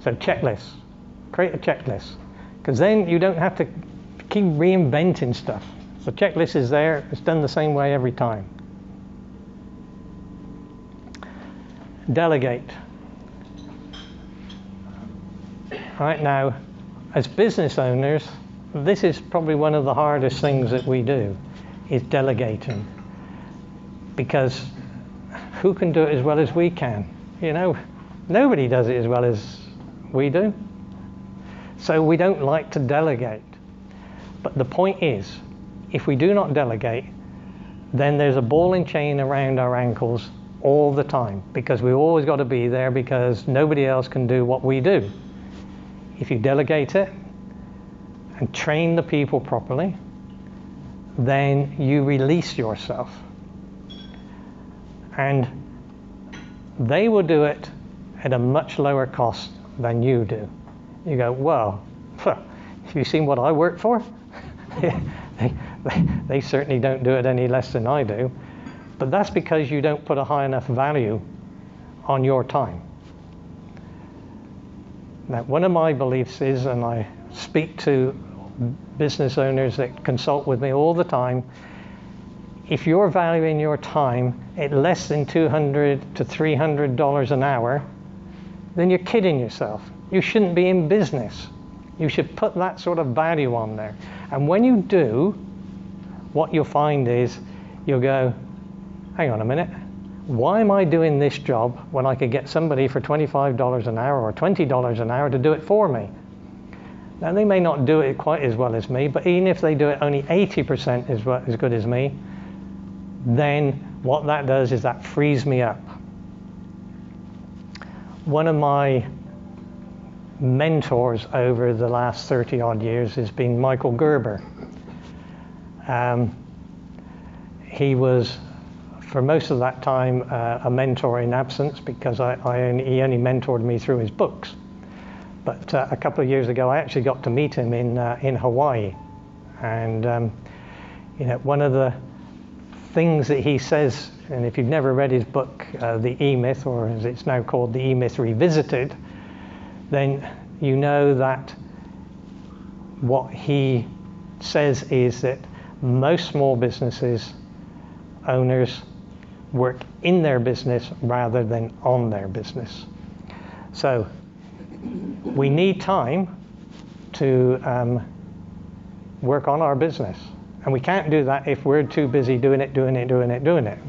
So checklists. Create a checklist. Because then you don't have to keep reinventing stuff. The checklist is there. It's done the same way every time. Delegate. Right now, as business owners, this is probably one of the hardest things that we do, is delegating. Because who can do it as well as we can? You know, nobody does it as well as we do. So we don't like to delegate. But the point is, if we do not delegate, then there's a ball and chain around our ankles all the time, because we've always got to be there because nobody else can do what we do. If you delegate it and train the people properly, then you release yourself. And they will do it at a much lower cost than you do. You go, well, have you seen what I work for? They certainly don't do it any less than I do. But that's because you don't put a high enough value on your time. Now, one of my beliefs is, and I speak to business owners that consult with me all the time, if you're valuing your time at less than $200 to $300 an hour, then you're kidding yourself. You shouldn't be in business. You should put that sort of value on there. And when you do, what you'll find is you'll go, hang on a minute, why am I doing this job when I could get somebody for $25 an hour or $20 an hour to do it for me? Now, they may not do it quite as well as me, but even if they do it only 80% as good as me, then what that does is that frees me up. One of my mentors over the last 30 odd years has been Michael Gerber. He was, for most of that time, a mentor in absence, because he only mentored me through his books. But a couple of years ago, I actually got to meet him in Hawaii. And you know, one of the things that he says, and if you've never read his book, The E-Myth, or as it's now called, The E-Myth Revisited, then you know that what he says is that most small businesses owners work in their business rather than on their business. So we need time to work on our business. And we can't do that if we're too busy doing it.